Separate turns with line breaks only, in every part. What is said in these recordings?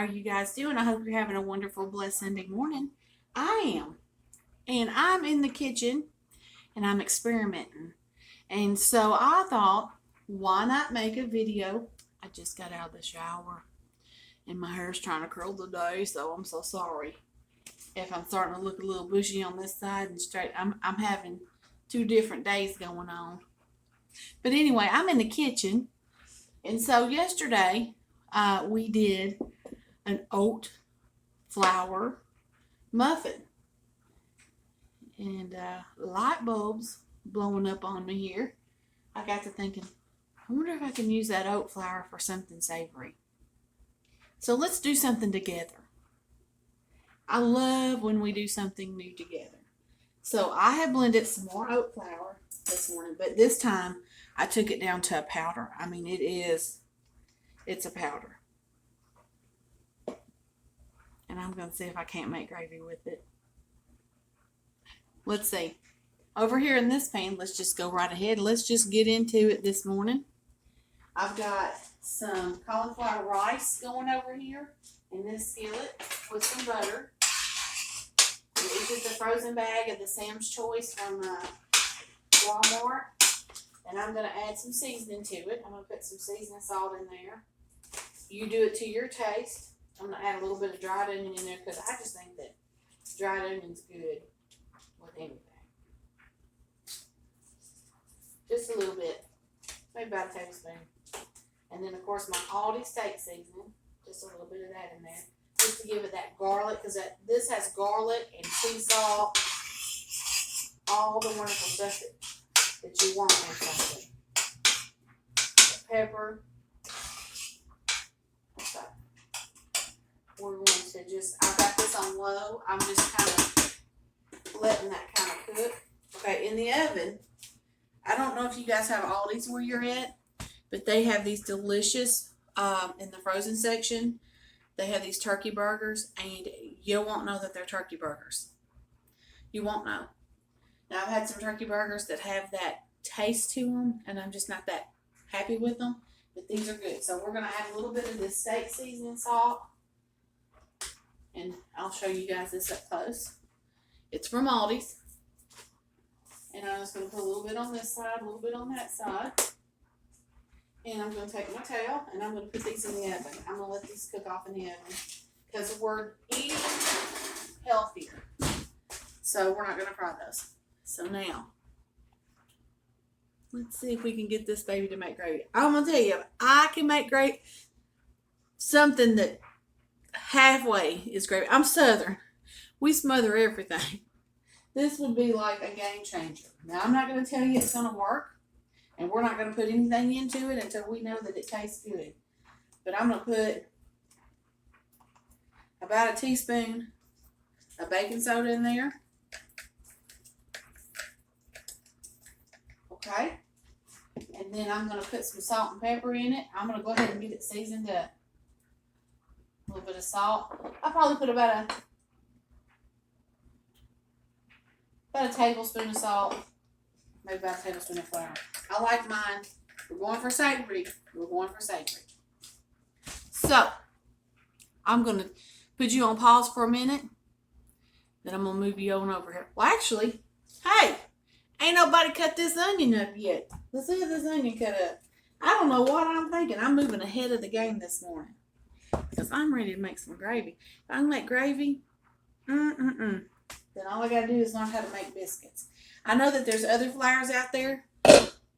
are you guys doing? I hope you're having a wonderful, blessed Sunday morning. I am. And I'm in the kitchen and I'm experimenting. And so I thought, why not make a video? I just got out of the shower and my hair's trying to curl today, so I'm so sorry if I'm starting to look a little bushy on this side and straight. I'm having 2 different days going on. But anyway, I'm in the kitchen. And so yesterday, we did an oat flour muffin. And light bulbs blowing up on me here. I got to thinking, I wonder if I can use that oat flour for something savory. So let's do something together. I love when we do something new together. So I have blended some more oat flour this morning, but this time I took it down to a powder. I mean, it's a powder. And I'm going to see if I can't make gravy with it. Let's see. Over here in this pan, let's just go right ahead. Let's just get into it this morning. I've got some cauliflower rice going over here in this skillet with some butter. And this is the frozen bag of the Sam's Choice from Walmart. And I'm going to add some seasoning to it. I'm going to put some seasoning salt in there. You do it to your taste. I'm going to add a little bit of dried onion in there because I just think that dried onion's good with anything. Just a little bit. Maybe about a tablespoon. And then, of course, my Aldi steak seasoning. Just a little bit of that in there. Just to give it that garlic, because this has garlic and sea salt. All the wonderful stuff that you want in something. Pepper. So we're going to I've got this on low. I'm just kind of letting that kind of cook. Okay, in the oven, I don't know if you guys have Aldi's where you're at, but they have these delicious, in the frozen section, they have these turkey burgers, and you won't know that they're turkey burgers. You won't know. Now, I've had some turkey burgers that have that taste to them, and I'm just not that happy with them, but these are good. So we're going to add a little bit of this steak seasoning salt, and I'll show you guys this up close. It's from Aldi's. And I'm just going to put a little bit on this side, a little bit on that side. And I'm going to take my towel and I'm going to put these in the oven. I'm going to let these cook off in the oven because we're eating healthier. So we're not going to fry those. So now, let's see if we can get this baby to make gravy. I'm going to tell you, I can make something that halfway is gravy. I'm Southern. We smother everything. This would be like a game changer. Now, I'm not going to tell you it's going to work. And we're not going to put anything into it until we know that it tastes good. But I'm going to put about a teaspoon of baking soda in there. Okay. And then I'm going to put some salt and pepper in it. I'm going to go ahead and get it seasoned up. A little bit of salt. I'll probably put about a tablespoon of salt, maybe about a tablespoon of flour. I like mine. We're going for savory. So, I'm going to put you on pause for a minute. Then I'm going to move you on over here. Well, actually, hey, ain't nobody cut this onion up yet. Let's see if this onion cut up. I don't know what I'm thinking. I'm moving ahead of the game this morning because I'm ready to make some gravy. If I can make gravy, then all I got to do is learn how to make biscuits. I know that there's other flours out there,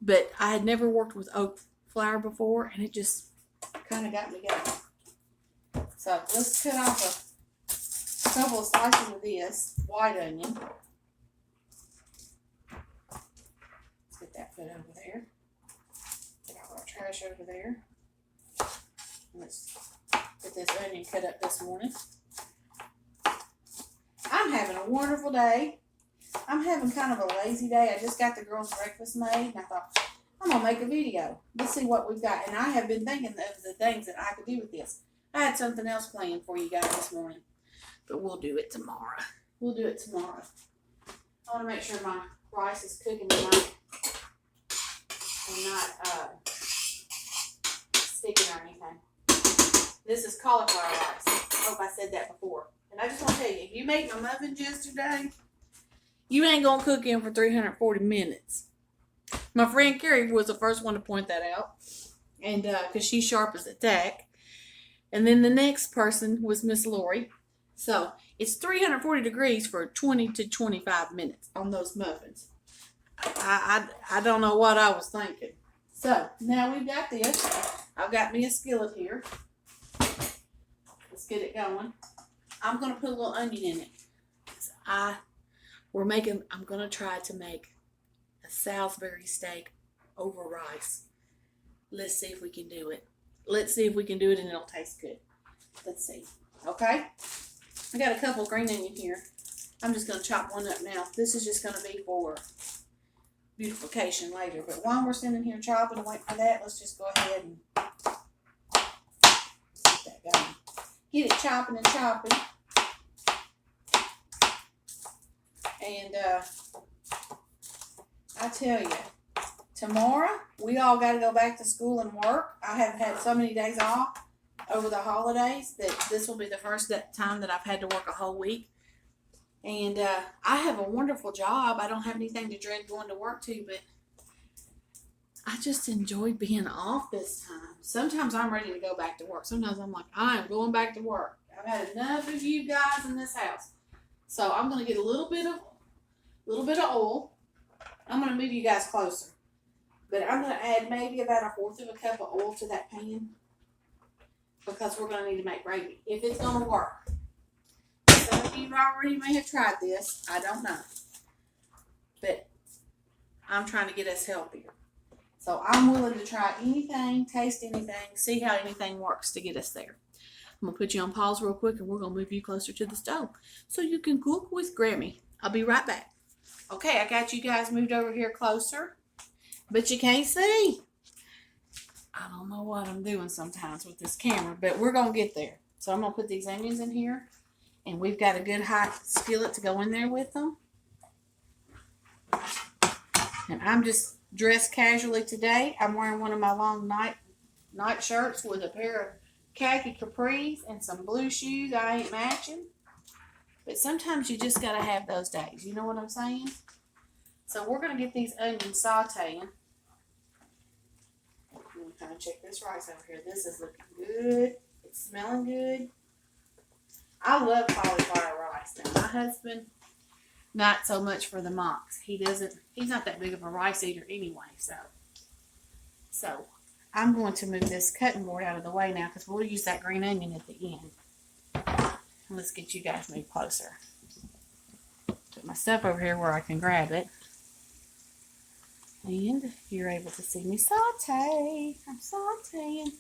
but I had never worked with oat flour before, and it just kind of got me going. So let's cut off a couple of slices of this white onion. Let's get that put over there. Get all our trash over there. Let's get this onion cut up this morning. I'm having a wonderful day. I'm having kind of a lazy day. I just got the girls' breakfast made, and I thought, I'm going to make a video. Let's see what we've got. And I have been thinking of the things that I could do with this. I had something else planned for you guys this morning, but we'll do it tomorrow. I want to make sure my rice is cooking tonight and not sticking or anything. This is cauliflower rice. I hope I said that before. And I just want to tell you, if you make my muffins yesterday, you ain't going to cook them for 340 minutes. My friend Carrie was the first one to point that out. And because she's sharp as a tack. And then the next person was Miss Lori. So it's 340 degrees for 20 to 25 minutes on those muffins. I don't know what I was thinking. So now we've got this. I've got me a skillet here. Let's get it going. I'm going to put a little onion in it. I'm going to try to make a Salisbury steak over rice. Let's see if we can do it. Let's see if we can do it and it'll taste good. Let's see. Okay? I got a couple green onion here. I'm just going to chop one up now. This is just going to be for beautification later. But while we're sitting here chopping and waiting for that, let's just go ahead and get that going. Get it chopping and chopping. And I tell you, tomorrow we all got to go back to school and work. I have had so many days off over the holidays that this will be the first time that I've had to work a whole week. And I have a wonderful job. I don't have anything to dread going to work to, but I just enjoyed being off this time. Sometimes I'm ready to go back to work. Sometimes I'm like, I am going back to work. I've had enough of you guys in this house. So I'm going to get a little bit of oil. I'm going to move you guys closer. But I'm going to add maybe about 1/4 of a cup of oil to that pan because we're going to need to make gravy if it's going to work. Some of you already may have tried this. I don't know. But I'm trying to get us healthier. So I'm willing to try anything, taste anything, see how anything works to get us there. I'm going to put you on pause real quick and we're going to move you closer to the stove so you can cook with Grammy. I'll be right back. Okay, I got you guys moved over here closer, but you can't see. I don't know what I'm doing sometimes with this camera, but we're going to get there. So I'm going to put these onions in here, and we've got a good hot skillet to go in there with them. And I'm just dressed casually today. I'm wearing one of my long night shirts with a pair of khaki capris and some blue shoes I ain't matching. But sometimes you just got to have those days. You know what I'm saying? So we're going to get these onions sauteing. I'm going to kind of check this rice over here. This is looking good. It's smelling good. I love cauliflower rice. Now, my husband, not so much for the mocks. He's not that big of a rice eater anyway. So I'm going to move this cutting board out of the way now because we'll use that green onion at the end. Let's get you guys moved closer. Put my stuff over here where I can grab it. And you're able to see me saute. I'm sauteing.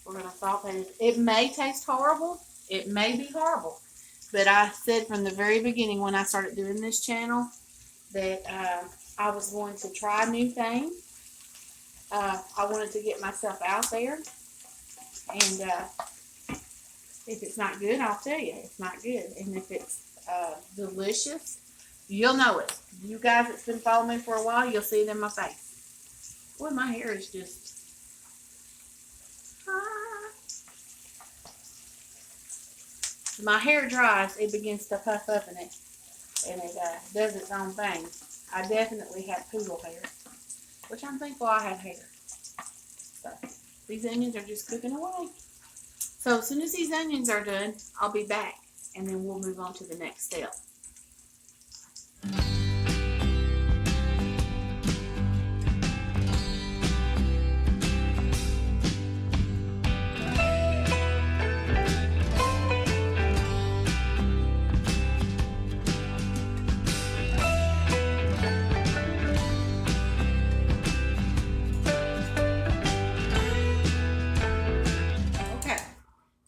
We're going to saute it. It may taste horrible. It may be horrible. But I said from the very beginning when I started doing this channel that I was going to try new things. I wanted to get myself out there, and if it's not good, I'll tell you it's not good. And if it's delicious, you'll know it. You guys that's been following me for a while, you'll see it in my face. Boy, my hair is just... My hair dries, it begins to puff up in it, and it does its own thing. I definitely have poodle hair, which I'm thankful I have hair. So these onions are just cooking away. So as soon as these onions are done, I'll be back, and then we'll move on to the next step.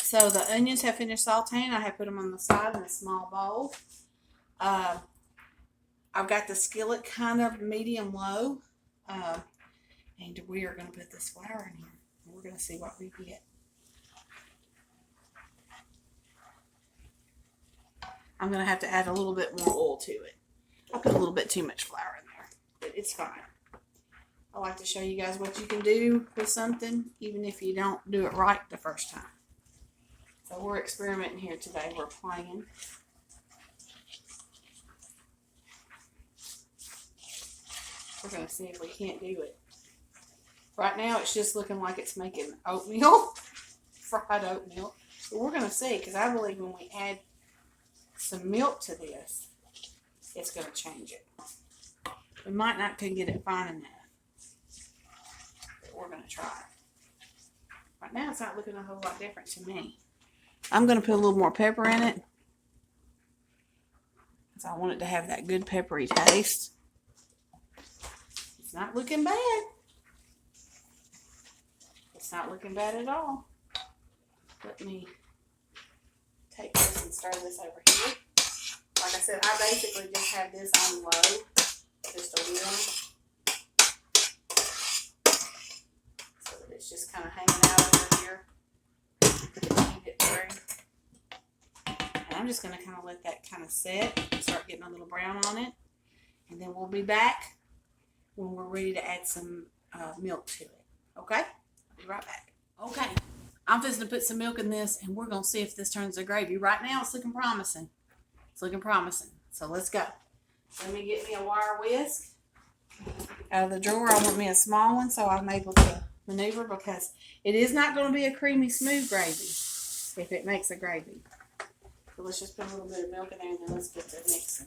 So the onions have finished sauteing. I have put them on the side in a small bowl. I've got the skillet kind of medium low. And we are going to put this flour in here. We're going to see what we get. I'm going to have to add a little bit more oil to it. I put a little bit too much flour in there, but it's fine. I like to show you guys what you can do with something, even if you don't do it right the first time. So we're experimenting here today. We're playing. We're going to see if we can't do it. Right now, it's just looking like it's making oatmeal, fried oatmeal. But we're going to see, because I believe when we add some milk to this, it's going to change it. We might not can get it fine enough. We're going to try it. Right now, it's not looking a whole lot different to me. I'm going to put a little more pepper in it, because I want it to have that good peppery taste. It's not looking bad. It's not looking bad at all. Let me take this and stir this over here. Like I said, I basically just have this on low, just a little. So that it's just kind of hanging out over here. Keep it through. And I'm just going to kind of let that kind of set and start getting a little brown on it. And then we'll be back when we're ready to add some milk to it. Okay? I'll be right back. Okay. I'm just going to put some milk in this, and we're going to see if this turns to gravy. Right now, it's looking promising. It's looking promising. So let's go. Let me get me a wire whisk out of the drawer. I want me a small one so I'm able to maneuver, because it is not going to be a creamy, smooth gravy if it makes a gravy. So let's just put a little bit of milk in there, and then let's get the mixing.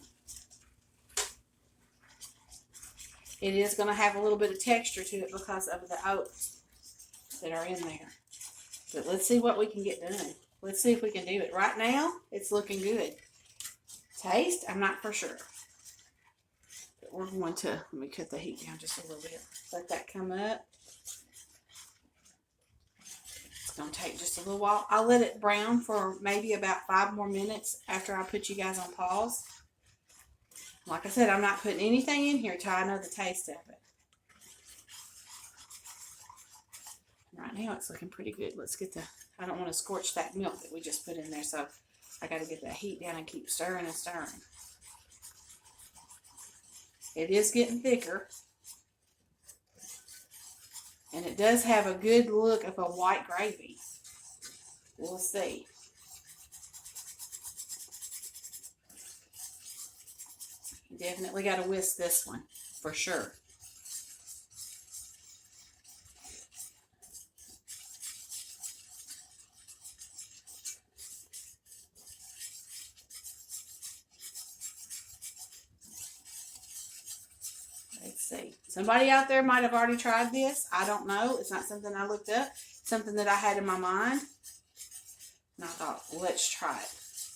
It is going to have a little bit of texture to it because of the oats that are in there. But let's see what we can get done. Let's see if we can do it. Right now, it's looking good. Taste, I'm not for sure. But we're going to, let me cut the heat down just a little bit. Let that come up. It's going to take just a little while. I'll let it brown for maybe about 5 more minutes after I put you guys on pause. Like I said, I'm not putting anything in here till I know the taste of it. Right now, it's looking pretty good. Let's get the, I don't want to scorch that milk that we just put in there, so I got to get that heat down and keep stirring and stirring. It is getting thicker. And it does have a good look of a white gravy. We'll see. You definitely got to whisk this one, for sure. Let's see. Somebody out there might have already tried this. I don't know. It's not something I looked up. Something that I had in my mind. And I thought, let's try it.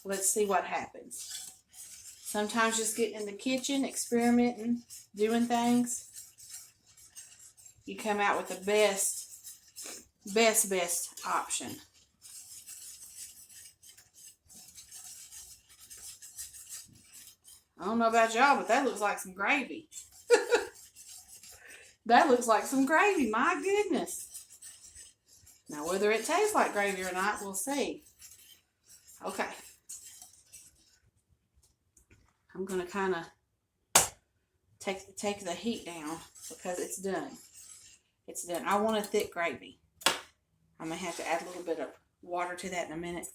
Let's see what happens. Sometimes just getting in the kitchen, experimenting, doing things, you come out with the best option. I don't know about y'all, but that looks like some gravy. That looks like some gravy, my goodness. Now, whether it tastes like gravy or not, we'll see. Okay. I'm going to kind of take the heat down because it's done. It's done. I want a thick gravy. I'm going to have to add a little bit of water to that in a minute.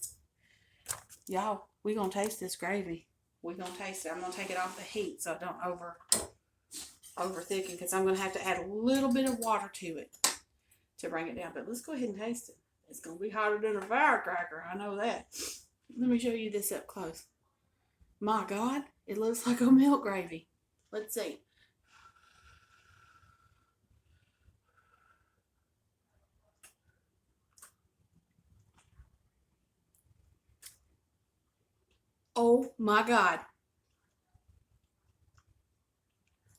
Y'all, we're going to taste this gravy. We're going to taste it. I'm going to take it off the heat so I don't over thicken, because I'm going to have to add a little bit of water to it to bring it down. But let's go ahead and taste it. It's going to be hotter than a firecracker. I know that. Let me show you this up close. My God, it looks like a milk gravy. Let's see. Oh my God.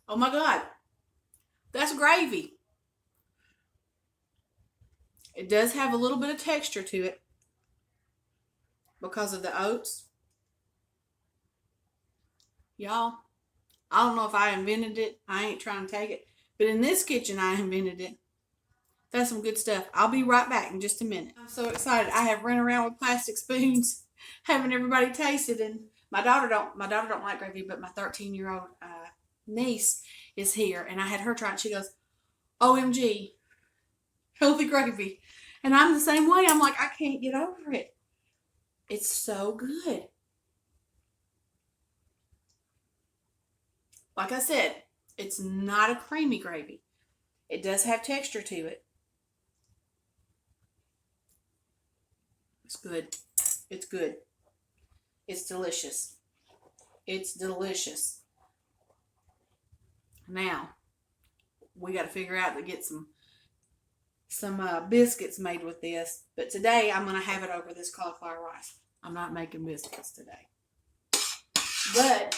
Oh my God. That's gravy. It does have a little bit of texture to it because of the oats. Y'all, I don't know if I invented it. I ain't trying to take it. But in this kitchen, I invented it. That's some good stuff. I'll be right back in just a minute. I'm so excited. I have run around with plastic spoons, having everybody taste it. And my daughter don't like gravy, but my 13-year-old niece is here. And I had her try it. She goes, OMG, healthy gravy. And I'm the same way. I'm like, I can't get over it. It's so good. Like I said, it's not a creamy gravy. It does have texture to it. It's good. It's good. It's delicious. It's delicious. Now, we got to figure out to get some biscuits made with this. But today, I'm going to have it over this cauliflower rice. I'm not making biscuits today. But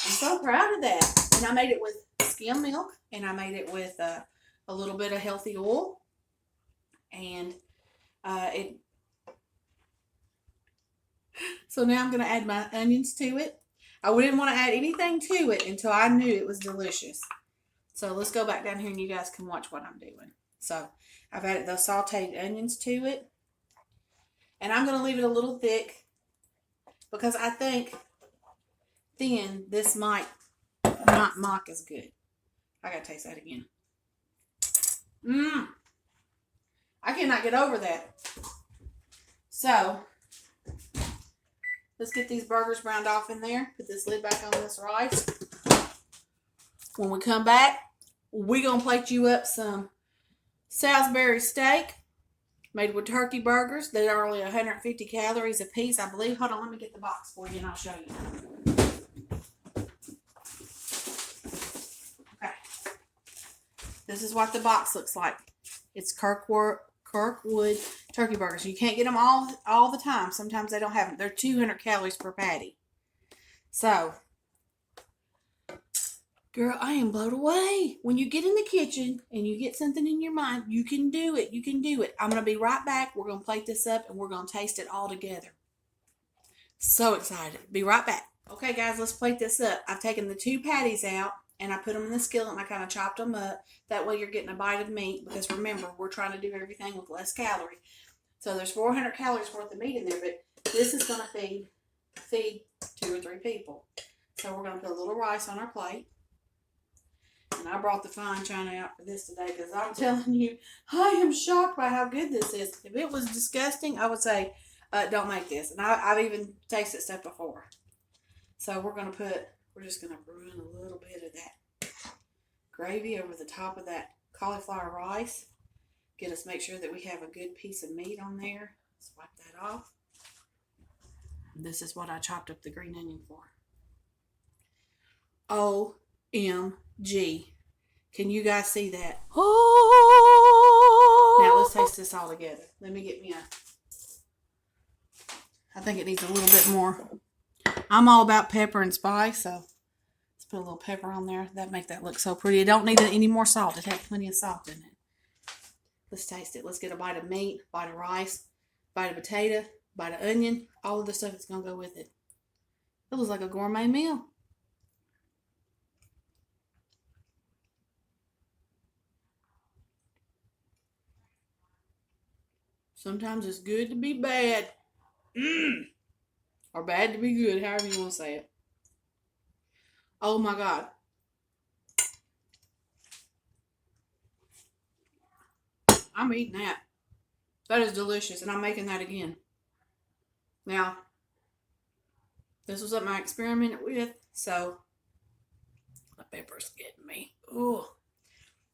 I'm so proud of that. And I made it with skim milk. And I made it with a little bit of healthy oil. And so now I'm going to add my onions to it. I didn't want to add anything to it until I knew it was delicious. So let's go back down here and you guys can watch what I'm doing. So I've added those sauteed onions to it. And I'm going to leave it a little thick because I think thin this might not mock as good. I got to taste that again. I cannot get over that. So let's get these burgers browned off in there. Put this lid back on this rice. When we come back, we're going to plate you up some Salisbury steak made with turkey burgers. They're only 150 calories a piece, I believe. Hold on, let me get the box for you and I'll show you. Okay. This is what the box looks like. It's Kirkwood turkey burgers. You can't get them all the time. Sometimes they don't have them. They're 200 calories per patty. So, girl, I am blown away. When you get in the kitchen and you get something in your mind, you can do it. You can do it. I'm going to be right back. We're going to plate this up and we're going to taste it all together. So excited. Be right back. Okay, guys, let's plate this up. I've taken the 2 patties out and I put them in the skillet and I kind of chopped them up. That way you're getting a bite of meat because remember, we're trying to do everything with less calorie. So there's 400 calories worth of meat in there, but this is going to feed 2 or 3 people. So we're going to put a little rice on our plate. And I brought the fine china out for this today because I'm telling you, I am shocked by how good this is. If it was disgusting, I would say, don't make this. And I've even tasted stuff before. So we're just going to ruin a little bit of that gravy over the top of that cauliflower rice. Make sure that we have a good piece of meat on there. Let's wipe that off. This is what I chopped up the green onion for. OMG. Can you guys see that? Oh! Now let's taste this all together. Let me get me I think it needs a little bit more. I'm all about pepper and spice, so let's put a little pepper on there. That make that look so pretty. It don't need any more salt. It has plenty of salt in it. Let's taste it. Let's get a bite of meat, bite of rice, bite of potato, bite of onion, all of the stuff that's going to go with it. It looks like a gourmet meal. Sometimes it's good to be bad. Or bad to be good, however you want to say it. Oh my God. I'm eating that. That is delicious, and I'm making that again. Now, this was something I experimented with, so the pepper's getting me. Ooh.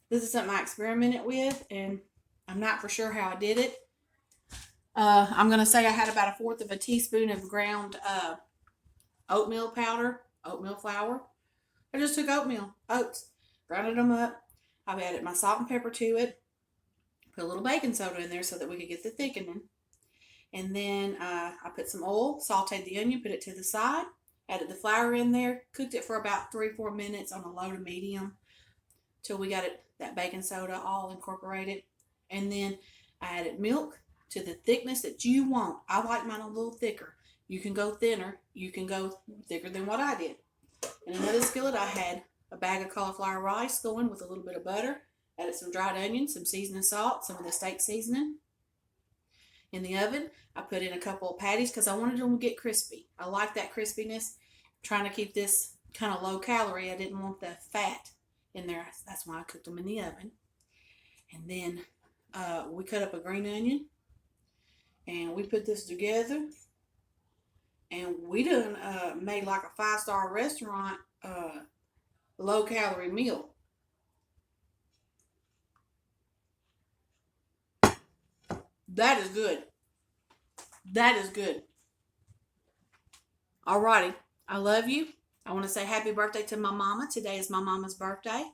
This is something I experimented with, and I'm not for sure how I did it. I'm going to say I had about 1/4 of a teaspoon of ground oatmeal powder, oatmeal flour. I just took oats, grounded them up. I've added my salt and pepper to it. Put a little baking soda in there so that we could get the thickening. And then I put some oil, sauteed the onion, put it to the side, added the flour in there, cooked it for about 3-4 minutes on a low to medium till we got that baking soda all incorporated. And then I added milk to the thickness that you want. I like mine a little thicker. You can go thinner. You can go thicker than what I did. In another skillet, I had a bag of cauliflower rice going with a little bit of butter. Added some dried onions, some seasoning salt, some of the steak seasoning. In the oven, I put in a couple of patties because I wanted them to get crispy. I like that crispiness. I'm trying to keep this kind of low calorie. I didn't want the fat in there. That's why I cooked them in the oven. And then we cut up a green onion, and we put this together, and we done made like a 5-star restaurant low-calorie meal. That is good. That is good. Alrighty. I love you. I want to say happy birthday to my mama. Today is my mama's birthday.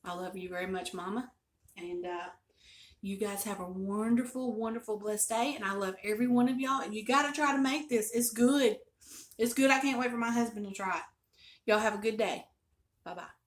I love you very much, Mama. And you guys have a wonderful, wonderful, blessed day. And I love every one of y'all. And you got to try to make this. It's good. It's good. I can't wait for my husband to try it. Y'all have a good day. Bye-bye.